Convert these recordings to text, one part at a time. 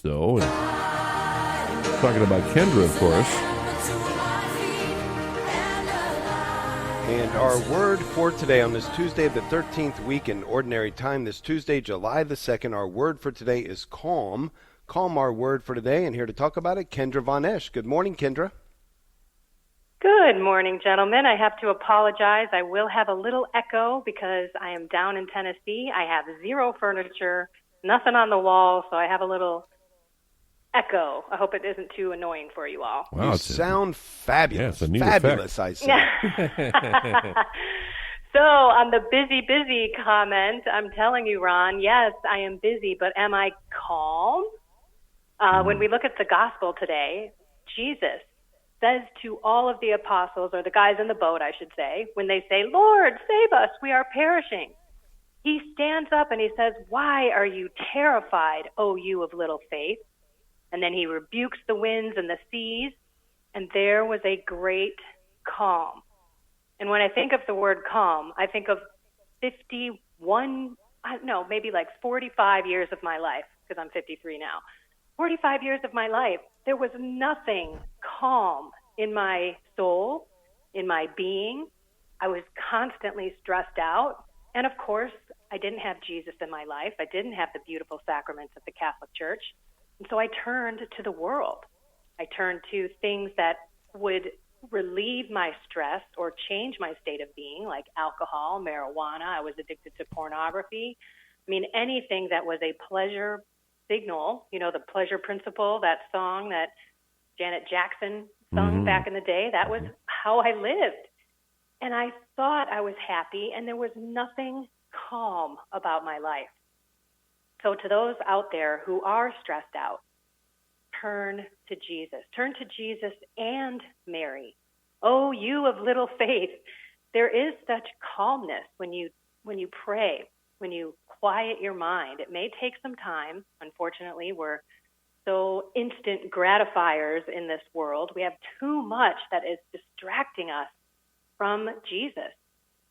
though. And talking about Kendra, of course. And our word for today on this Tuesday of the 13th week in Ordinary Time, this Tuesday, July the 2nd, our word for today is calm. Calm, our word for today, and here to talk about it, Kendra Von Esh. Good morning, Kendra. Good morning, gentlemen. I have to apologize. I will have a little echo because I am down in Tennessee. I have zero furniture, nothing on the wall, so I have a little echo. I hope it isn't too annoying for you all. Wow, you sound fabulous. Yeah, it's a neat fabulous, effect. I say. So on the busy comment, I'm telling you, Ron, yes, I am busy, but am I calm? When we look at the gospel today, Jesus says to all of the apostles, or the guys in the boat, I should say, when they say, Lord, save us, we are perishing. He stands up and he says, why are you terrified, O you of little faith? And then he rebukes the winds and the seas, and there was a great calm. And when I think of the word calm, I think of 45 years of my life, because I'm 53 now. 45 years of my life, there was nothing calm in my soul, in my being. I was constantly stressed out. And of course, I didn't have Jesus in my life. I didn't have the beautiful sacraments of the Catholic Church. And so I turned to the world. I turned to things that would relieve my stress or change my state of being, like alcohol, marijuana. I was addicted to pornography. I mean, anything that was a pleasure signal, you know, the pleasure principle, that song that Janet Jackson sung back in the day, that was how I lived. And I thought I was happy, and there was nothing calm about my life. So to those out there who are stressed out, turn to Jesus. Turn to Jesus and Mary. Oh, you of little faith. There is such calmness when you pray, when you quiet your mind. It may take some time. Unfortunately, we're so instant gratifiers in this world. We have too much that is distracting us from Jesus.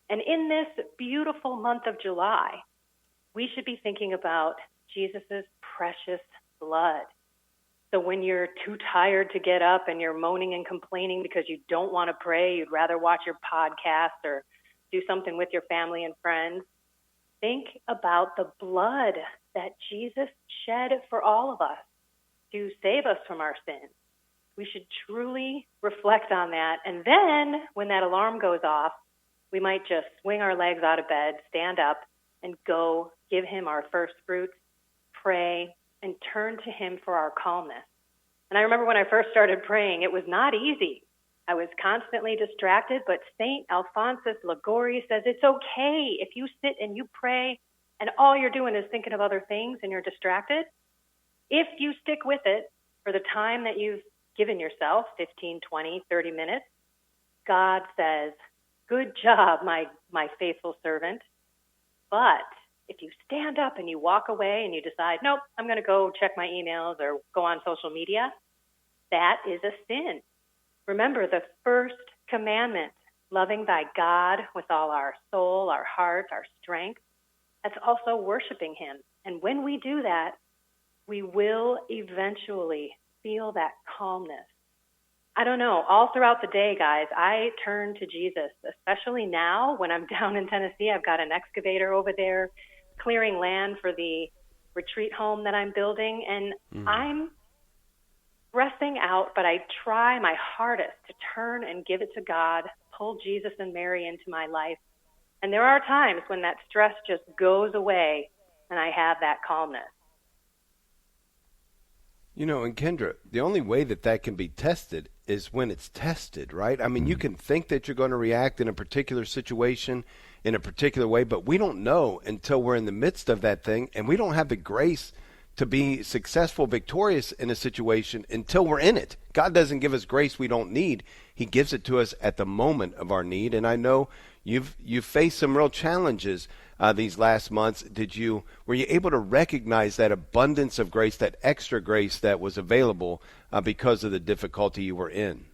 And in this beautiful month of July, we should be thinking about Jesus' precious blood. So when you're too tired to get up and you're moaning and complaining because you don't want to pray, you'd rather watch your podcast or do something with your family and friends, think about the blood that Jesus shed for all of us to save us from our sins. We should truly reflect on that. And then when that alarm goes off, we might just swing our legs out of bed, stand up, and go give him our first fruits, pray, and turn to him for our calmness. And I remember when I first started praying, it was not easy. I was constantly distracted, but St. Alphonsus Liguori says it's okay if you sit and you pray and all you're doing is thinking of other things and you're distracted. If you stick with it for the time that you've given yourself, 15, 20, 30 minutes, God says, good job, my faithful servant. But if you stand up and you walk away and you decide, nope, I'm going to go check my emails or go on social media, that is a sin. Remember the first commandment, loving thy God with all our soul, our heart, our strength. That's also worshiping him. And when we do that, we will eventually feel that calmness. I don't know, all throughout the day, guys, I turn to Jesus, especially now when I'm down in Tennessee. I've got an excavator over there clearing land for the retreat home that I'm building, and I'm stressing out, but I try my hardest to turn and give it to God, pull Jesus and Mary into my life. And there are times when that stress just goes away and I have that calmness. You know, and Kendra, the only way that can be tested is when it's tested, right? I mean, you can think that you're going to react in a particular situation in a particular way, but we don't know until we're in the midst of that thing, and we don't have the grace to be successful, victorious in a situation until we're in it. God doesn't give us grace we don't need. He gives it to us at the moment of our need. And I know you've faced some real challenges these last months. Were you able to recognize that abundance of grace, that extra grace that was available because of the difficulty you were in?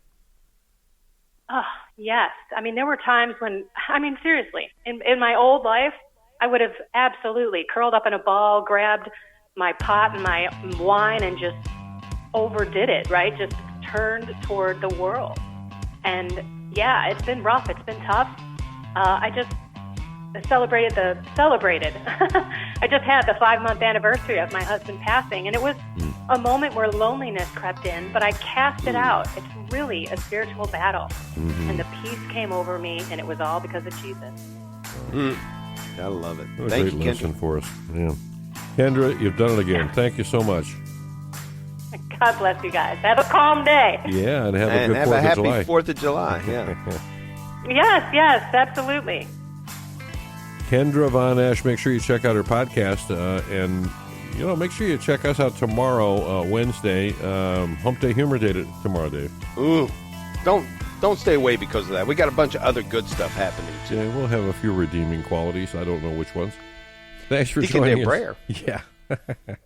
Yes. I mean, there were times when, seriously, in my old life, I would have absolutely curled up in a ball, grabbed my pot and my wine and just overdid it, right? Just turned toward the world. And yeah, it's been rough. It's been tough. I just celebrated. I just had the 5-month anniversary of my husband passing, and it was a moment where loneliness crept in, but I cast it out. It's really a spiritual battle. And the peace came over me, and it was all because of Jesus. I love it. What a Thank great you, lesson Kendra. for us. Yeah. Kendra, you've done it again. Thank you so much. God bless you guys. Have a calm day. Yeah, and have a And good have 4th a of happy July. 4th of July. Yeah. Yes, absolutely. Kendra Von Esh, make sure you check out her podcast, and make sure you check us out tomorrow, Wednesday, Hump Day Humor Day tomorrow, Dave. Ooh, don't stay away because of that. We got a bunch of other good stuff happening too. Yeah, we'll have a few redeeming qualities. I don't know which ones. Thanks for Deacon joining Dave us. Brayer. Yeah.